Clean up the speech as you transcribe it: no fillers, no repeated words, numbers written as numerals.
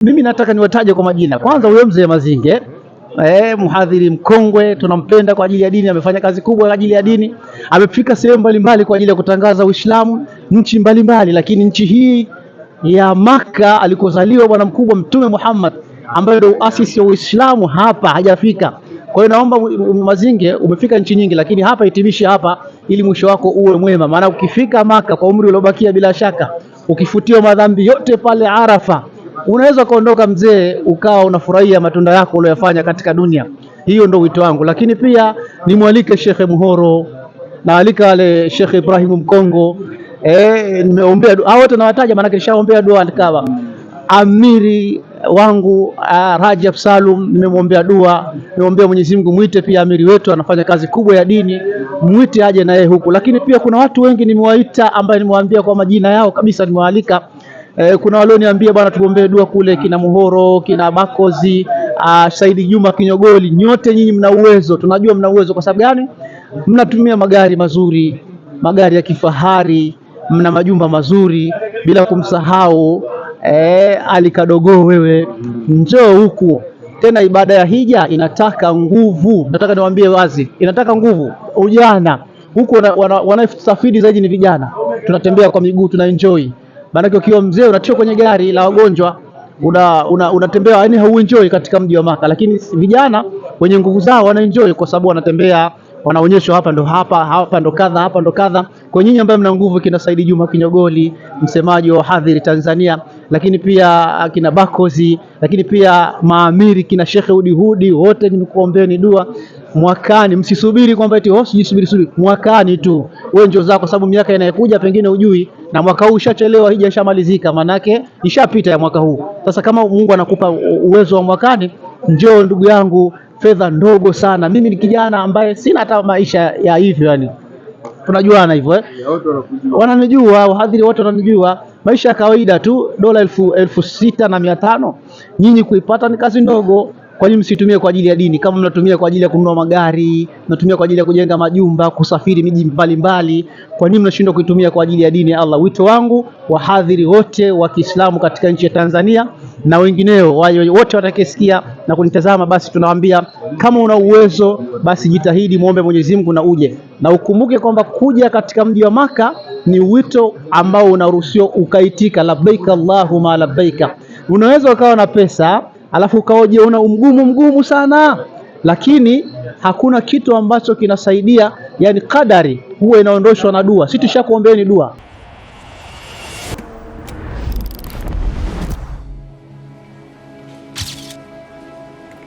Mimi nataka niwataje kwa majina. Kwanza huyo mzee Mazinge, mhadhiri mkongwe, tunampenda kwa ajili ya dini, amefanya kazi kubwa kwa ajili ya dini, amefika sehemu mbalimbali kwa ajili ya kutangaza Uislamu nchi mbalimbali, lakini nchi hii ya Maka alikozaliwa bwana mkubwa Mtume Muhammad ambaye ndio asisi wa Uislamu hapa hajafika. Kwa hiyo naomba Mazinge, umefika nchi nyingi, lakini hapa hitimishe hapa ili mwisho wako uwe mwema, maana ukifika Maka kwa umri uliobakia, bila shaka ukifutiwa madhambi yote pale Arafa, unaweza kuondoka mzee ukawa unafurahia matunda yako uliyofanya katika dunia. Hiyo ndio wito wangu. Lakini pia nimwalike Sheikh Muhoro, naalika wale Sheikh Ibrahim Mkongo, nimeombea hao wote nawataja, maana nishaombea dua Alkaaba. Amiri wangu Rajab Salum nimemwombea dua, nimeombea Mwenyezi Mungu muite pia amiri wetu, anafanya kazi kubwa ya dini, muite aje na yeye huku. Lakini pia kuna watu wengi nimewaita ambaye nimewaambia kwa majina yao kabisa, nimewaalika. Kuna walioniambia bwana tuombee dua kule, kina Muhoro, kina Bakozi, Saidi Juma Kinyogoli. Nyote nyinyi mna uwezo, tunajua mna uwezo. Kwa sababu gani? Mnatumia magari mazuri, magari ya kifahari, mna majumba mazuri, bila kumsahau Ali Kadogo, wewe njoo huku. Tena ibada ya hija inataka nguvu, nataka niwaambie wazi, inataka nguvu. Ujana huku wanasafiri zaidi ni vijana, tunatembea kwa miguu, tuna enjoy. Maana ukiwa mzee unatishwa kwenye gari la wagonjwa, unatembea yani hauenjoy katika mji wa Maka, lakini vijana wenye nguvu zao wanaenjoy kwa sababu wanatembea, wanaonyeshwa hapa ndo kadha, hapa ndo kadha. Kwa nyinyi ambao mna nguvu, kina Saidi Juma Kinyogoli, msemaji wa hadhiri Tanzania, lakini pia kina Bakozi, lakini pia maamiri kina Sheikh Hudi, wote nimekuombeeni dua. Mwakani msisubiri kwamba eti sijisubiri, mwakani tu wewe njoo zako, sababu miaka inayokuja pengine hujui, na mwaka huu ushachelewa, hija ishamalizika, manake ishapita ya mwaka huu. Sasa kama Mungu anakupa uwezo wa mwakani, njoo ndugu yangu, fedha ndogo sana. Mimi ni kijana ambaye sina hata maisha ya hivyo, yani tunajuana hivyo wananijua, wahadhiri wote wananijua, maisha ya kawaida tu, dola 6,500 nyinyi kuipata ni kazi ndogo. Kwa nini msitumie kwa ajili ya dini? Kama mnatumia kwa ajili ya kununua magari, mnatumia kwa ajili ya kujenga majumba, kusafiri miji mbalimbali, kwa nini mnashindwa kuitumia kwa ajili ya dini ya Allah? Wito wangu wahadhiri wote wa Kiislamu katika nchi ya Tanzania na wengineo, wote watakayesikia na kunitazama, basi tunawaambia kama una uwezo basi jitahidi, muombe Mwenyezi Mungu na uje. Na ukumbuke kwamba kuja katika mji wa Maka ni wito ambao unaruhusiwa ukaitika, labbaika Allahumma labbaika. Unaweza ukawa na pesa alafu ukaoje una mgumu sana, lakini hakuna kitu ambacho kinasaidia, yani kadari huwa inaondoshwa na dua. Sisi tushakuombeeni dua.